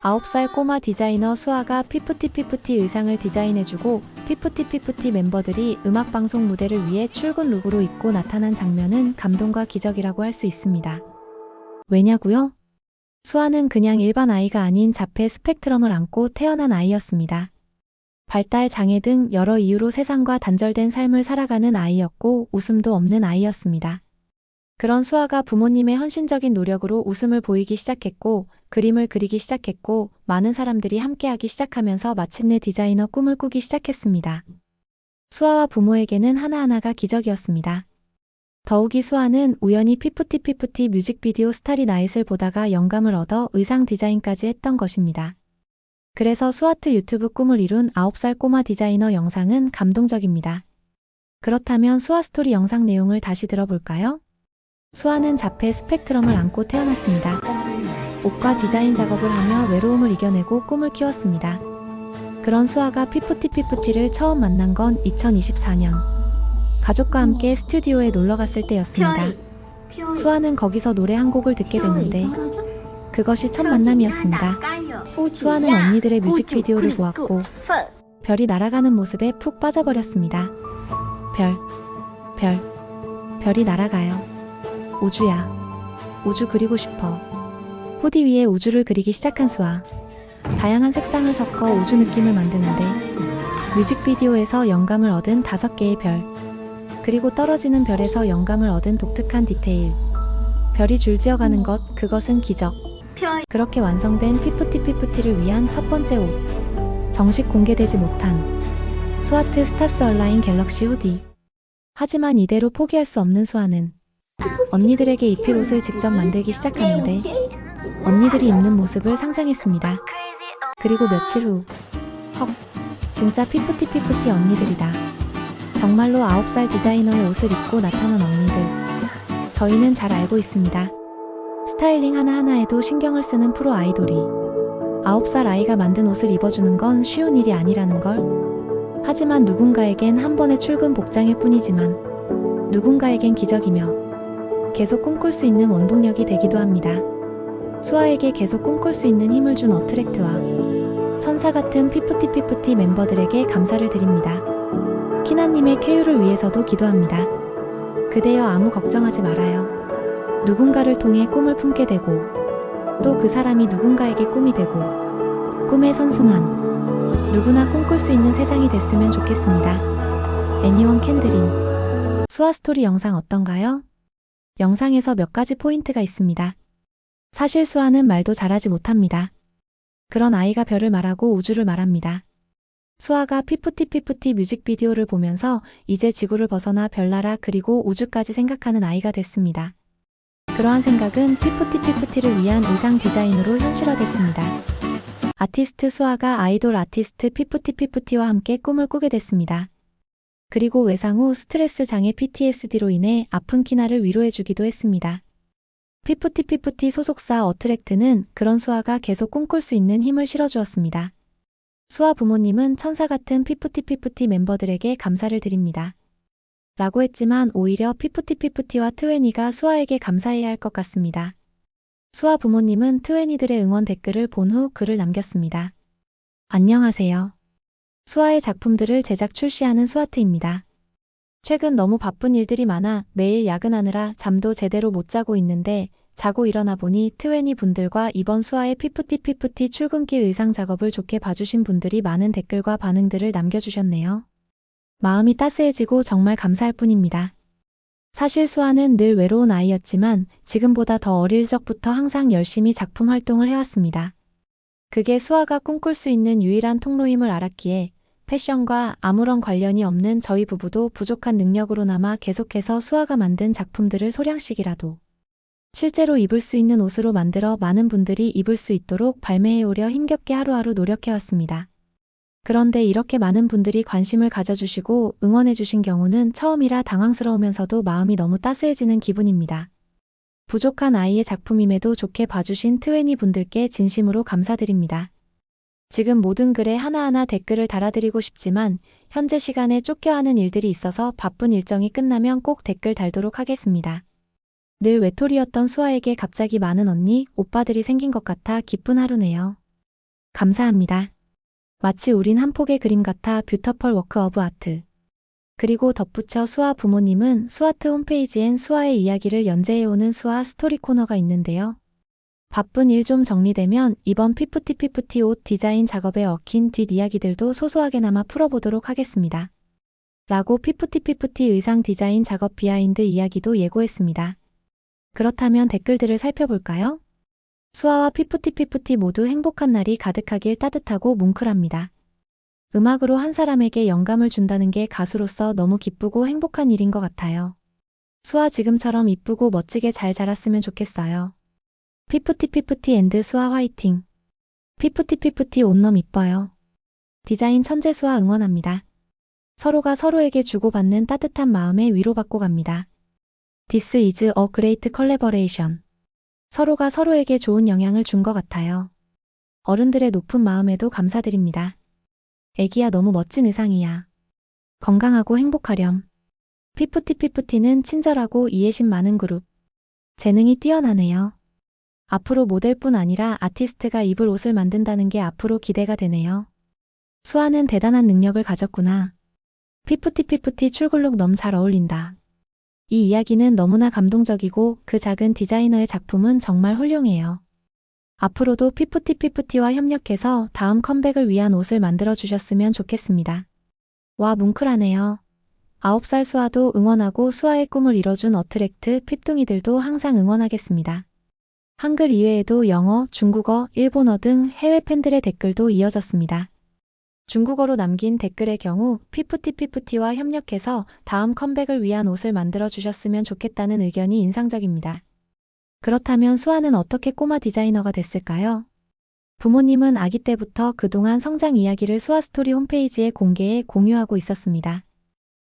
9살 꼬마 디자이너 수아가 피프티피프티 의상을 디자인해주고 피프티피프티 멤버들이 음악방송 무대를 위해 출근 룩으로 입고 나타난 장면은 감동과 기적이라고 할 수 있습니다. 왜냐고요? 수아는 그냥 일반 아이가 아닌 자폐 스펙트럼을 안고 태어난 아이였습니다. 발달 장애 등 여러 이유로 세상과 단절된 삶을 살아가는 아이였고 웃음도 없는 아이였습니다. 그런 수아가 부모님의 헌신적인 노력으로 웃음을 보이기 시작했고 그림을 그리기 시작했고 많은 사람들이 함께하기 시작하면서 마침내 디자이너 꿈을 꾸기 시작했습니다. 수아와 부모에게는 하나하나가 기적이었습니다. 더욱이 수아는 우연히 피프티피프티 뮤직비디오 스타리 나잇을 보다가 영감을 얻어 의상 디자인까지 했던 것입니다. 그래서 수아트 유튜브 꿈을 이룬 9살 꼬마 디자이너 영상은 감동적입니다. 그렇다면 수아 스토리 영상 내용을 다시 들어볼까요? 수아는 자폐 스펙트럼을 안고 태어났습니다. 옷과 디자인 작업을 하며 외로움을 이겨내고 꿈을 키웠습니다. 그런 수아가 피프티피프티를 처음 만난 건 2024년. 가족과 함께 스튜디오에 놀러 갔을 때였습니다. 수아는 거기서 노래 한 곡을 듣게 됐는데 그것이 첫 만남이었습니다. 수아는 언니들의 뮤직비디오를 보았고 별이 날아가는 모습에 푹 빠져버렸습니다. 별이 날아가요. 우주야. 우주 그리고 싶어. 후디 위에 우주를 그리기 시작한 수아. 다양한 색상을 섞어 우주 느낌을 만드는데 뮤직비디오에서 영감을 얻은 5개의 별. 그리고 떨어지는 별에서 영감을 얻은 독특한 디테일. 별이 줄지어가는 것, 그것은 기적. 그렇게 완성된 피프티피프티를 위한 첫 번째 옷. 정식 공개되지 못한 수아트 스타스 얼라인 갤럭시 후디. 하지만 이대로 포기할 수 없는 수아는 언니들에게 입힐 옷을 직접 만들기 시작하는데 언니들이 입는 모습을 상상했습니다. 그리고 며칠 후 헉, 진짜 피프티피프티 언니들이다. 정말로 9살 디자이너의 옷을 입고 나타난 언니들. 저희는 잘 알고 있습니다. 스타일링 하나하나에도 신경을 쓰는 프로 아이돌이 9살 아이가 만든 옷을 입어주는 건 쉬운 일이 아니라는 걸. 하지만 누군가에겐 한 번의 출근 복장일 뿐이지만 누군가에겐 기적이며 계속 꿈꿀 수 있는 원동력이 되기도 합니다. 수아에게 계속 꿈꿀 수 있는 힘을 준 어트랙트와 천사 같은 피프티피프티 멤버들에게 감사를 드립니다. 키나님의 쾌유를 위해서도 기도합니다. 그대여 아무 걱정하지 말아요. 누군가를 통해 꿈을 품게 되고 또 그 사람이 누군가에게 꿈이 되고 꿈의 선순환. 누구나 꿈꿀 수 있는 세상이 됐으면 좋겠습니다. 애니원 캔드린. 수아 스토리 영상 어떤가요? 영상에서 몇 가지 포인트가 있습니다. 사실 수아는 말도 잘하지 못합니다. 그런 아이가 별을 말하고 우주를 말합니다. 수아가 피프티피프티 뮤직비디오를 보면서 이제 지구를 벗어나 별나라 그리고 우주까지 생각하는 아이가 됐습니다. 그러한 생각은 피프티피프티를 위한 의상 디자인으로 현실화됐습니다. 아티스트 수아가 아이돌 아티스트 피프티피프티와 함께 꿈을 꾸게 됐습니다. 그리고 외상 후 스트레스 장애 PTSD로 인해 아픈 키나를 위로해주기도 했습니다. 피프티피프티 소속사 어트랙트는 그런 수아가 계속 꿈꿀 수 있는 힘을 실어주었습니다. 수아 부모님은 천사 같은 피프티피프티 멤버들에게 감사를 드립니다. 라고 했지만 오히려 피프티피프티와 트웨니가 수아에게 감사해야 할 것 같습니다. 수아 부모님은 트웨니들의 응원 댓글을 본 후 글을 남겼습니다. 안녕하세요. 수아의 작품들을 제작 출시하는 수아트입니다. 최근 너무 바쁜 일들이 많아 매일 야근하느라 잠도 제대로 못 자고 있는데 자고 일어나 보니 트웨니 분들과 이번 수아의 피프티피프티 출근길 의상 작업을 좋게 봐주신 분들이 많은 댓글과 반응들을 남겨주셨네요. 마음이 따스해지고 정말 감사할 뿐입니다. 사실 수아는 늘 외로운 아이였지만 지금보다 더 어릴 적부터 항상 열심히 작품 활동을 해왔습니다. 그게 수아가 꿈꿀 수 있는 유일한 통로임을 알았기에 패션과 아무런 관련이 없는 저희 부부도 부족한 능력으로나마 계속해서 수아가 만든 작품들을 소량씩이라도 실제로 입을 수 있는 옷으로 만들어 많은 분들이 입을 수 있도록 발매해오려 힘겹게 하루하루 노력해왔습니다. 그런데 이렇게 많은 분들이 관심을 가져주시고 응원해주신 경우는 처음이라 당황스러우면서도 마음이 너무 따스해지는 기분입니다. 부족한 아이의 작품임에도 좋게 봐주신 트웨니 분들께 진심으로 감사드립니다. 지금 모든 글에 하나하나 댓글을 달아드리고 싶지만 현재 시간에 쫓겨하는 일들이 있어서 바쁜 일정이 끝나면 꼭 댓글 달도록 하겠습니다. 늘 외톨이였던 수아에게 갑자기 많은 언니, 오빠들이 생긴 것 같아 기쁜 하루네요. 감사합니다. 마치 우린 한 폭의 그림 같아 뷰터펄 워크 오브 아트. 그리고 덧붙여 수아 부모님은 수아트 홈페이지엔 수아의 이야기를 연재해오는 수아 스토리 코너가 있는데요. 바쁜 일 좀 정리되면 이번 피프티 옷 디자인 작업에 얽힌 뒷이야기들도 소소하게나마 풀어보도록 하겠습니다. 라고 피프티 의상 디자인 작업 비하인드 이야기도 예고했습니다. 그렇다면 댓글들을 살펴볼까요? 수아와 피프티 모두 행복한 날이 가득하길 따뜻하고 뭉클합니다. 음악으로 한 사람에게 영감을 준다는 게 가수로서 너무 기쁘고 행복한 일인 것 같아요. 수아 지금처럼 이쁘고 멋지게 잘 자랐으면 좋겠어요. 피프티 앤드 수아 화이팅. 피프티 온넘 이뻐요. 디자인 천재 수아 응원합니다. 서로가 서로에게 주고받는 따뜻한 마음에 위로받고 갑니다. This is a great collaboration. 서로가 서로에게 좋은 영향을 준 것 같아요. 어른들의 높은 마음에도 감사드립니다. 애기야 너무 멋진 의상이야. 건강하고 행복하렴. 피프티는 친절하고 이해심 많은 그룹. 재능이 뛰어나네요. 앞으로 모델뿐 아니라 아티스트가 입을 옷을 만든다는 게 앞으로 기대가 되네요. 수아는 대단한 능력을 가졌구나. 피프티 출근룩 너무 잘 어울린다. 이 이야기는 너무나 감동적이고 그 작은 디자이너의 작품은 정말 훌륭해요. 앞으로도 피프티와 협력해서 다음 컴백을 위한 옷을 만들어 주셨으면 좋겠습니다. 와 뭉클하네요. 9살 수아도 응원하고 수아의 꿈을 이뤄준 어트랙트 핍둥이들도 항상 응원하겠습니다. 한글 이외에도 영어, 중국어, 일본어 등 해외 팬들의 댓글도 이어졌습니다. 중국어로 남긴 댓글의 경우 피프티와 협력해서 다음 컴백을 위한 옷을 만들어 주셨으면 좋겠다는 의견이 인상적입니다. 그렇다면 수아는 어떻게 꼬마 디자이너가 됐을까요? 부모님은 아기 때부터 그동안 성장 이야기를 수아 스토리 홈페이지에 공개해 공유하고 있었습니다.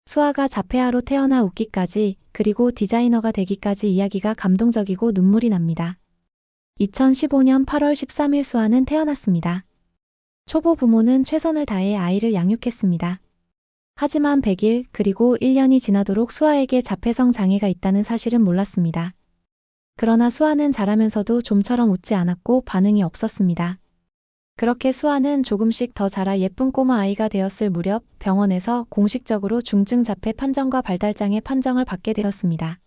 수아가 자폐아로 태어나 웃기까지 그리고 디자이너가 되기까지 이야기가 감동적이고 눈물이 납니다. 2015년 8월 13일 수아는 태어났습니다. 초보 부모는 최선을 다해 아이를 양육했습니다. 하지만 100일 그리고 1년이 지나도록 수아에게 자폐성 장애가 있다는 사실은 몰랐습니다. 그러나 수아는 자라면서도 좀처럼 웃지 않았고 반응이 없었습니다. 그렇게 수아는 조금씩 더 자라 예쁜 꼬마 아이가 되었을 무렵 병원에서 공식적으로 중증 자폐 판정과 발달장애 판정을 받게 되었습니다.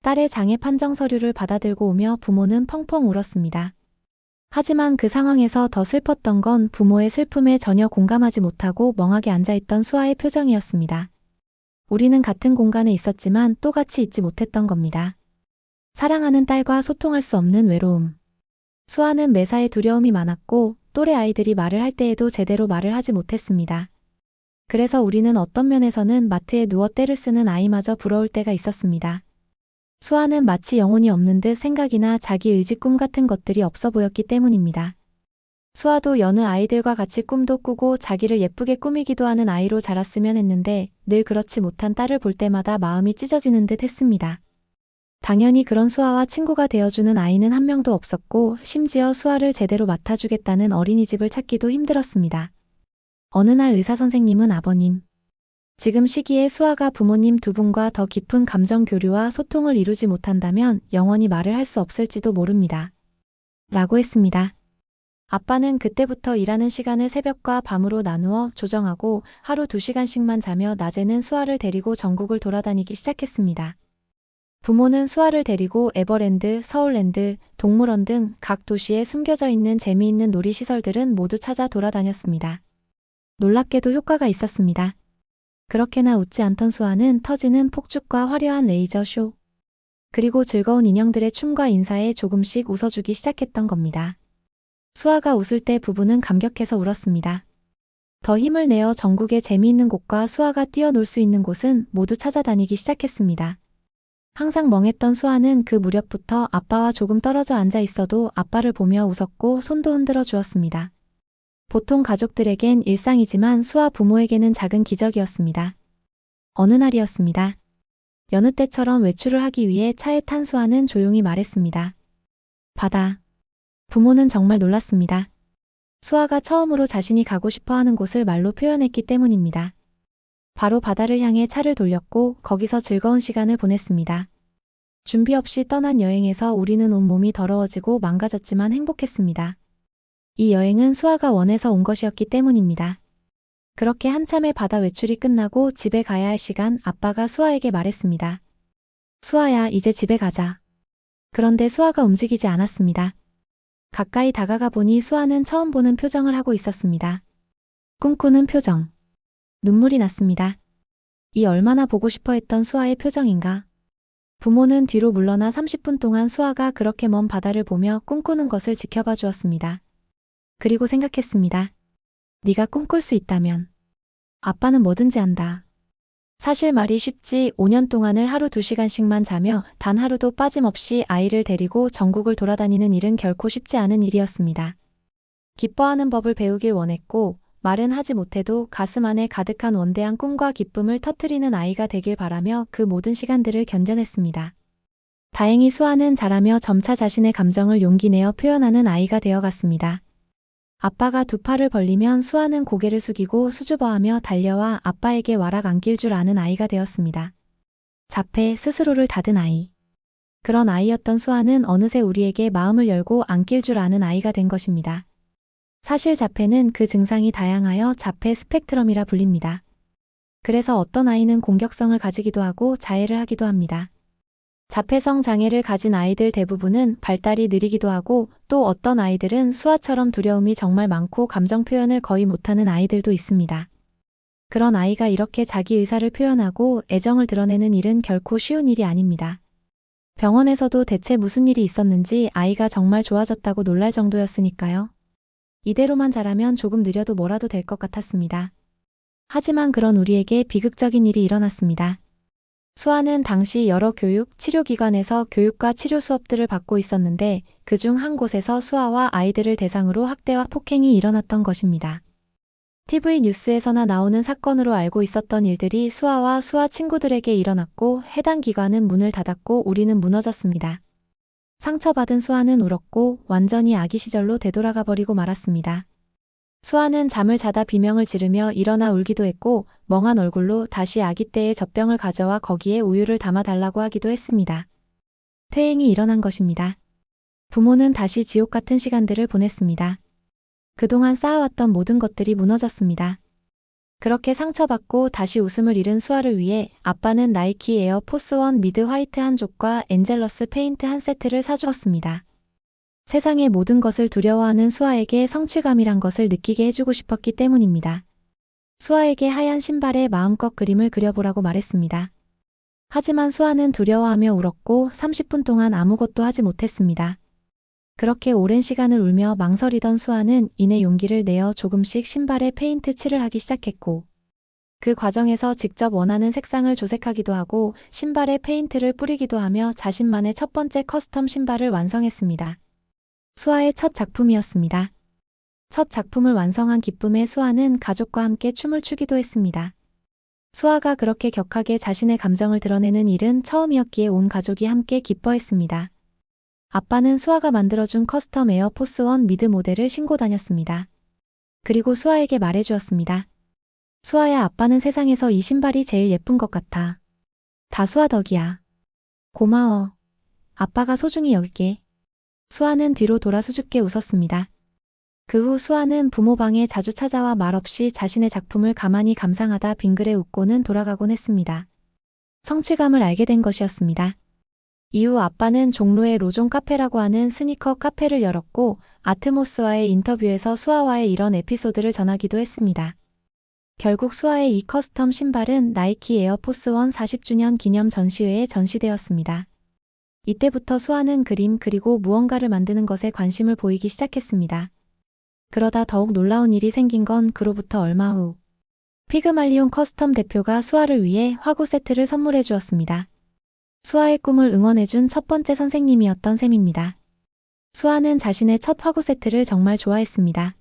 딸의 장애 판정 서류를 받아들고 오며 부모는 펑펑 울었습니다. 하지만 그 상황에서 더 슬펐던 건 부모의 슬픔에 전혀 공감하지 못하고 멍하게 앉아있던 수아의 표정이었습니다. 우리는 같은 공간에 있었지만 또 같이 있지 못했던 겁니다. 사랑하는 딸과 소통할 수 없는 외로움. 수아는 매사에 두려움이 많았고 또래 아이들이 말을 할 때에도 제대로 말을 하지 못했습니다. 그래서 우리는 어떤 면에서는 마트에 누워 때를 쓰는 아이마저 부러울 때가 있었습니다. 수아는 마치 영혼이 없는 듯 생각이나 자기 의지 꿈 같은 것들이 없어 보였기 때문입니다. 수아도 여느 아이들과 같이 꿈도 꾸고 자기를 예쁘게 꾸미기도 하는 아이로 자랐으면 했는데 늘 그렇지 못한 딸을 볼 때마다 마음이 찢어지는 듯 했습니다. 당연히 그런 수아와 친구가 되어주는 아이는 한 명도 없었고 심지어 수아를 제대로 맡아주겠다는 어린이집을 찾기도 힘들었습니다. 어느 날 의사선생님은 아버님. 지금 시기에 수아가 부모님 두 분과 더 깊은 감정 교류와 소통을 이루지 못한다면 영원히 말을 할 수 없을지도 모릅니다. 라고 했습니다. 아빠는 그때부터 일하는 시간을 새벽과 밤으로 나누어 조정하고 하루 2시간씩만 자며 낮에는 수아를 데리고 전국을 돌아다니기 시작했습니다. 부모는 수아를 데리고 에버랜드, 서울랜드, 동물원 등 각 도시에 숨겨져 있는 재미있는 놀이시설들은 모두 찾아 돌아다녔습니다. 놀랍게도 효과가 있었습니다. 그렇게나 웃지 않던 수아는 터지는 폭죽과 화려한 레이저 쇼, 그리고 즐거운 인형들의 춤과 인사에 조금씩 웃어주기 시작했던 겁니다. 수아가 웃을 때 부부는 감격해서 울었습니다. 더 힘을 내어 전국의 재미있는 곳과 수아가 뛰어놀 수 있는 곳은 모두 찾아다니기 시작했습니다. 항상 멍했던 수아는 그 무렵부터 아빠와 조금 떨어져 앉아 있어도 아빠를 보며 웃었고 손도 흔들어 주었습니다. 보통 가족들에겐 일상이지만 수아 부모에게는 작은 기적이었습니다. 어느 날이었습니다. 여느 때처럼 외출을 하기 위해 차에 탄 수아는 조용히 말했습니다. 바다. 부모는 정말 놀랐습니다. 수아가 처음으로 자신이 가고 싶어 하는 곳을 말로 표현했기 때문입니다. 바로 바다를 향해 차를 돌렸고 거기서 즐거운 시간을 보냈습니다. 준비 없이 떠난 여행에서 우리는 온몸이 더러워지고 망가졌지만 행복했습니다. 이 여행은 수아가 원해서 온 것이었기 때문입니다. 그렇게 한참의 바다 외출이 끝나고 집에 가야 할 시간 아빠가 수아에게 말했습니다. 수아야, 이제 집에 가자. 그런데 수아가 움직이지 않았습니다. 가까이 다가가 보니 수아는 처음 보는 표정을 하고 있었습니다. 꿈꾸는 표정. 눈물이 났습니다. 이 얼마나 보고 싶어 했던 수아의 표정인가. 부모는 뒤로 물러나 30분 동안 수아가 그렇게 먼 바다를 보며 꿈꾸는 것을 지켜봐 주었습니다. 그리고 생각했습니다. 네가 꿈꿀 수 있다면 아빠는 뭐든지 한다. 사실 말이 쉽지 5년 동안을 하루 2시간씩만 자며 단 하루도 빠짐없이 아이를 데리고 전국을 돌아다니는 일은 결코 쉽지 않은 일이었습니다. 기뻐하는 법을 배우길 원했고 말은 하지 못해도 가슴 안에 가득한 원대한 꿈과 기쁨을 터뜨리는 아이가 되길 바라며 그 모든 시간들을 견뎌냈습니다. 다행히 수아는 자라며 점차 자신의 감정을 용기 내어 표현하는 아이가 되어갔습니다. 아빠가 두 팔을 벌리면 수아는 고개를 숙이고 수줍어하며 달려와 아빠에게 와락 안길 줄 아는 아이가 되었습니다. 자폐 스스로를 닫은 아이. 그런 아이였던 수아는 어느새 우리에게 마음을 열고 안길 줄 아는 아이가 된 것입니다. 사실 자폐는 그 증상이 다양하여 자폐 스펙트럼이라 불립니다. 그래서 어떤 아이는 공격성을 가지기도 하고 자해를 하기도 합니다. 자폐성 장애를 가진 아이들 대부분은 발달이 느리기도 하고 또 어떤 아이들은 수아처럼 두려움이 정말 많고 감정 표현을 거의 못하는 아이들도 있습니다. 그런 아이가 이렇게 자기 의사를 표현하고 애정을 드러내는 일은 결코 쉬운 일이 아닙니다. 병원에서도 대체 무슨 일이 있었는지 아이가 정말 좋아졌다고 놀랄 정도였으니까요. 이대로만 자라면 조금 느려도 뭐라도 될 것 같았습니다. 하지만 그런 우리에게 비극적인 일이 일어났습니다. 수아는 당시 여러 교육, 치료기관에서 교육과 치료 수업들을 받고 있었는데 그중 한 곳에서 수아와 아이들을 대상으로 학대와 폭행이 일어났던 것입니다. TV 뉴스에서나 나오는 사건으로 알고 있었던 일들이 수아와 수아 친구들에게 일어났고 해당 기관은 문을 닫았고 우리는 무너졌습니다. 상처받은 수아는 울었고 완전히 아기 시절로 되돌아가 버리고 말았습니다. 수아는 잠을 자다 비명을 지르며 일어나 울기도 했고 멍한 얼굴로 다시 아기 때의 젖병을 가져와 거기에 우유를 담아 달라고 하기도 했습니다. 퇴행이 일어난 것입니다. 부모는 다시 지옥 같은 시간들을 보냈습니다. 그동안 쌓아왔던 모든 것들이 무너졌습니다. 그렇게 상처받고 다시 웃음을 잃은 수아를 위해 아빠는 나이키 에어 포스 원 미드 화이트 한 족과 엔젤러스 페인트 한 세트를 사주었습니다. 세상의 모든 것을 두려워하는 수아에게 성취감이란 것을 느끼게 해주고 싶었기 때문입니다. 수아에게 하얀 신발에 마음껏 그림을 그려보라고 말했습니다. 하지만 수아는 두려워하며 울었고 30분 동안 아무것도 하지 못했습니다. 그렇게 오랜 시간을 울며 망설이던 수아는 이내 용기를 내어 조금씩 신발에 페인트 칠을 하기 시작했고 그 과정에서 직접 원하는 색상을 조색하기도 하고 신발에 페인트를 뿌리기도 하며 자신만의 첫 번째 커스텀 신발을 완성했습니다. 수아의 첫 작품이었습니다. 첫 작품을 완성한 기쁨에 수아는 가족과 함께 춤을 추기도 했습니다. 수아가 그렇게 격하게 자신의 감정을 드러내는 일은 처음이었기에 온 가족이 함께 기뻐했습니다. 아빠는 수아가 만들어준 커스텀 에어포스 원 미드 모델을 신고 다녔습니다. 그리고 수아에게 말해주었습니다. 수아야, 아빠는 세상에서 이 신발이 제일 예쁜 것 같아. 다 수아 덕이야. 고마워. 아빠가 소중히 여길게. 수아는 뒤로 돌아 수줍게 웃었습니다. 그 후 수아는 부모 방에 자주 찾아와 말없이 자신의 작품을 가만히 감상하다 빙그레 웃고는 돌아가곤 했습니다. 성취감을 알게 된 것이었습니다. 이후 아빠는 종로의 로종 카페라고 하는 스니커 카페를 열었고 아트모스와의 인터뷰에서 수아와의 이런 에피소드를 전하기도 했습니다. 결국 수아의 이 커스텀 신발은 나이키 에어포스 원 40주년 기념 전시회에 전시되었습니다. 이때부터 수아는 그림 그리고 무언가를 만드는 것에 관심을 보이기 시작했습니다. 그러다 더욱 놀라운 일이 생긴 건 그로부터 얼마 후 피그말리온 커스텀 대표가 수아를 위해 화구 세트를 선물해 주었습니다. 수아의 꿈을 응원해준 첫 번째 선생님이었던 셈입니다. 수아는 자신의 첫 화구 세트를 정말 좋아했습니다.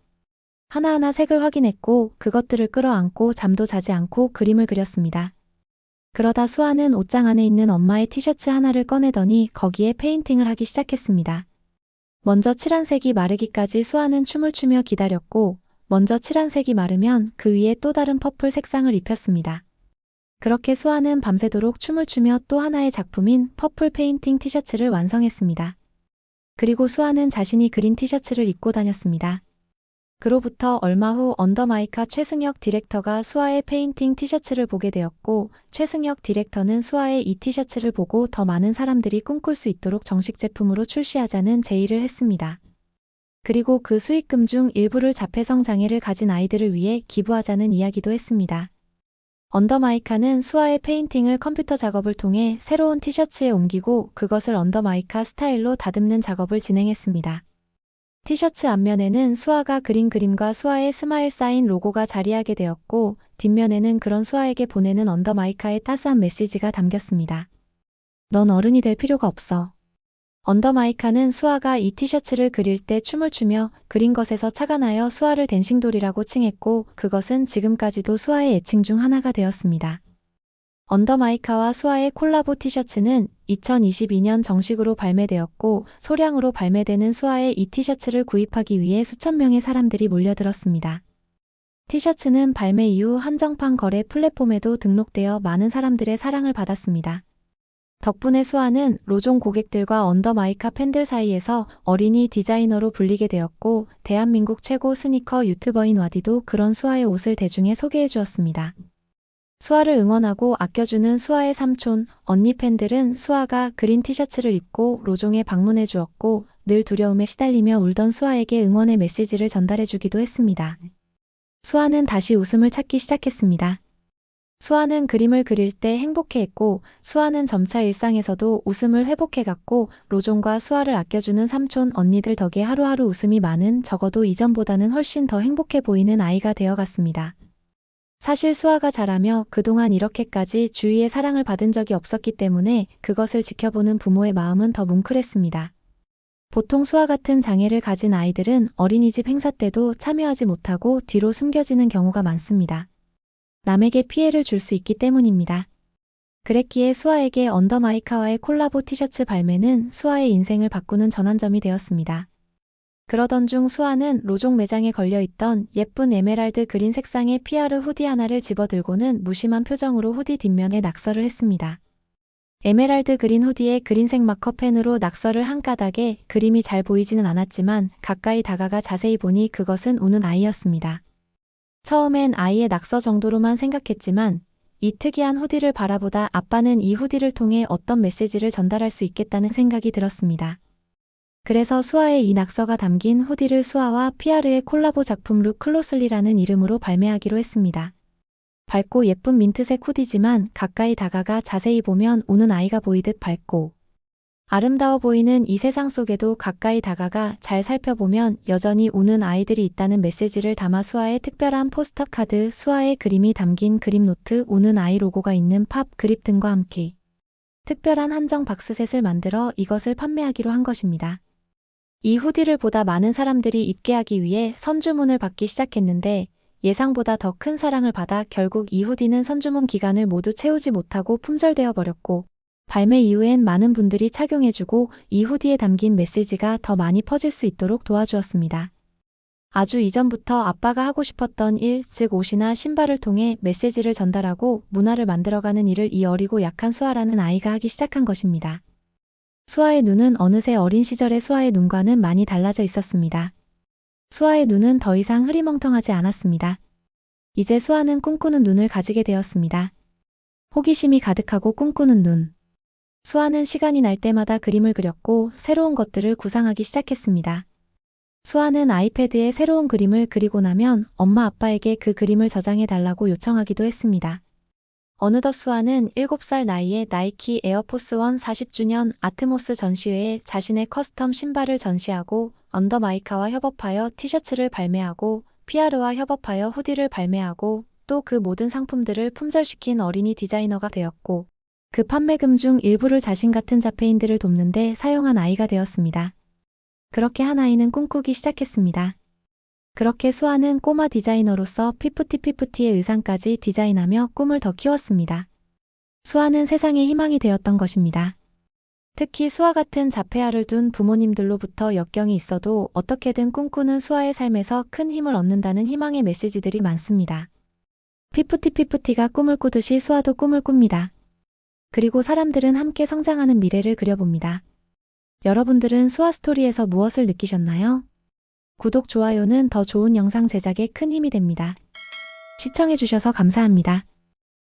하나하나 색을 확인했고 그것들을 끌어안고 잠도 자지 않고 그림을 그렸습니다. 그러다 수아는 옷장 안에 있는 엄마의 티셔츠 하나를 꺼내더니 거기에 페인팅을 하기 시작했습니다. 먼저 칠한 색이 마르기까지 수아는 춤을 추며 기다렸고 먼저 칠한 색이 마르면 그 위에 또 다른 퍼플 색상을 입혔습니다. 그렇게 수아는 밤새도록 춤을 추며 또 하나의 작품인 퍼플 페인팅 티셔츠를 완성했습니다. 그리고 수아는 자신이 그린 티셔츠를 입고 다녔습니다. 그로부터 얼마 후 언더마이카 최승혁 디렉터가 수아의 페인팅 티셔츠를 보게 되었고, 최승혁 디렉터는 수아의 이 티셔츠를 보고 더 많은 사람들이 꿈꿀 수 있도록 정식 제품으로 출시하자는 제의를 했습니다. 그리고 그 수익금 중 일부를 자폐성 장애를 가진 아이들을 위해 기부하자는 이야기도 했습니다. 언더마이카는 수아의 페인팅을 컴퓨터 작업을 통해 새로운 티셔츠에 옮기고 그것을 언더마이카 스타일로 다듬는 작업을 진행했습니다. 티셔츠 앞면에는 수아가 그린 그림과 수아의 스마일 사인 로고가 자리하게 되었고, 뒷면에는 그런 수아에게 보내는 언더마이카의 따스한 메시지가 담겼습니다. 넌 어른이 될 필요가 없어. 언더마이카는 수아가 이 티셔츠를 그릴 때 춤을 추며 그린 것에서 차가 나여 수아를 댄싱돌이라고 칭했고, 그것은 지금까지도 수아의 애칭 중 하나가 되었습니다. 언더마이카와 수아의 콜라보 티셔츠는 2022년 정식으로 발매되었고, 소량으로 발매되는 수아의 이 티셔츠를 구입하기 위해 수천 명의 사람들이 몰려들었습니다. 티셔츠는 발매 이후 한정판 거래 플랫폼에도 등록되어 많은 사람들의 사랑을 받았습니다. 덕분에 수아는 로종 고객들과 언더마이카 팬들 사이에서 어린이 디자이너로 불리게 되었고, 대한민국 최고 스니커 유튜버인 와디도 그런 수아의 옷을 대중에 소개해 주었습니다. 수아를 응원하고 아껴주는 수아의 삼촌, 언니 팬들은 수아가 그린 티셔츠를 입고 로종에 방문해 주었고, 늘 두려움에 시달리며 울던 수아에게 응원의 메시지를 전달해 주기도 했습니다. 수아는 다시 웃음을 찾기 시작했습니다. 수아는 그림을 그릴 때 행복해했고, 수아는 점차 일상에서도 웃음을 회복해갔고, 로종과 수아를 아껴주는 삼촌, 언니들 덕에 하루하루 웃음이 많은, 적어도 이전보다는 훨씬 더 행복해 보이는 아이가 되어갔습니다. 사실 수아가 자라며 그동안 이렇게까지 주위의 사랑을 받은 적이 없었기 때문에 그것을 지켜보는 부모의 마음은 더 뭉클했습니다. 보통 수아 같은 장애를 가진 아이들은 어린이집 행사 때도 참여하지 못하고 뒤로 숨겨지는 경우가 많습니다. 남에게 피해를 줄 수 있기 때문입니다. 그랬기에 수아에게 언더마이카와의 콜라보 티셔츠 발매는 수아의 인생을 바꾸는 전환점이 되었습니다. 그러던 중 수아는 로종 매장에 걸려있던 예쁜 에메랄드 그린 색상의 피아르 후디 하나를 집어들고는 무심한 표정으로 후디 뒷면에 낙서를 했습니다. 에메랄드 그린 후디에 그린색 마커 펜으로 낙서를 한 까닭에 그림이 잘 보이지는 않았지만 가까이 다가가 자세히 보니 그것은 우는 아이였습니다. 처음엔 아이의 낙서 정도로만 생각했지만 이 특이한 후디를 바라보다 아빠는 이 후디를 통해 어떤 메시지를 전달할 수 있겠다는 생각이 들었습니다. 그래서 수아의 이 낙서가 담긴 후디를 수아와 피아르의 콜라보 작품 룩 클로슬리라는 이름으로 발매하기로 했습니다. 밝고 예쁜 민트색 후디지만 가까이 다가가 자세히 보면 우는 아이가 보이듯 밝고 아름다워 보이는 이 세상 속에도 가까이 다가가 잘 살펴보면 여전히 우는 아이들이 있다는 메시지를 담아 수아의 특별한 포스터 카드, 수아의 그림이 담긴 그림 노트, 우는 아이 로고가 있는 팝 그립 등과 함께 특별한 한정 박스셋을 만들어 이것을 판매하기로 한 것입니다. 이 후디를 보다 많은 사람들이 입게 하기 위해 선주문을 받기 시작했는데 예상보다 더 큰 사랑을 받아 결국 이 후디는 선주문 기간을 모두 채우지 못하고 품절되어 버렸고, 발매 이후엔 많은 분들이 착용해주고 이 후디에 담긴 메시지가 더 많이 퍼질 수 있도록 도와주었습니다. 아주 이전부터 아빠가 하고 싶었던 일, 즉 옷이나 신발을 통해 메시지를 전달하고 문화를 만들어가는 일을 이 어리고 약한 수아라는 아이가 하기 시작한 것입니다. 수아의 눈은 어느새 어린 시절의 수아의 눈과는 많이 달라져 있었습니다. 수아의 눈은 더 이상 흐리멍텅하지 않았습니다. 이제 수아는 꿈꾸는 눈을 가지게 되었습니다. 호기심이 가득하고 꿈꾸는 눈. 수아는 시간이 날 때마다 그림을 그렸고 새로운 것들을 구상하기 시작했습니다. 수아는 아이패드에 새로운 그림을 그리고 나면 엄마 아빠에게 그 그림을 저장해 달라고 요청하기도 했습니다. 어느덧 수아는 7살 나이에 나이키 에어포스 1 40주년 아트모스 전시회에 자신의 커스텀 신발을 전시하고 언더마이카와 협업하여 티셔츠를 발매하고 피아르와 협업하여 후디를 발매하고 또 그 모든 상품들을 품절시킨 어린이 디자이너가 되었고 그 판매금 중 일부를 자신 같은 자폐인들을 돕는 데 사용한 아이가 되었습니다. 그렇게 한 아이는 꿈꾸기 시작했습니다. 그렇게 수아는 꼬마 디자이너로서 피프티피프티의 의상까지 디자인하며 꿈을 더 키웠습니다. 수아는 세상의 희망이 되었던 것입니다. 특히 수아 같은 자폐아를 둔 부모님들로부터 역경이 있어도 어떻게든 꿈꾸는 수아의 삶에서 큰 힘을 얻는다는 희망의 메시지들이 많습니다. 피프티피프티가 꿈을 꾸듯이 수아도 꿈을 꿉니다. 그리고 사람들은 함께 성장하는 미래를 그려봅니다. 여러분들은 수아 스토리에서 무엇을 느끼셨나요? 구독, 좋아요는 더 좋은 영상 제작에 큰 힘이 됩니다. 시청해주셔서 감사합니다.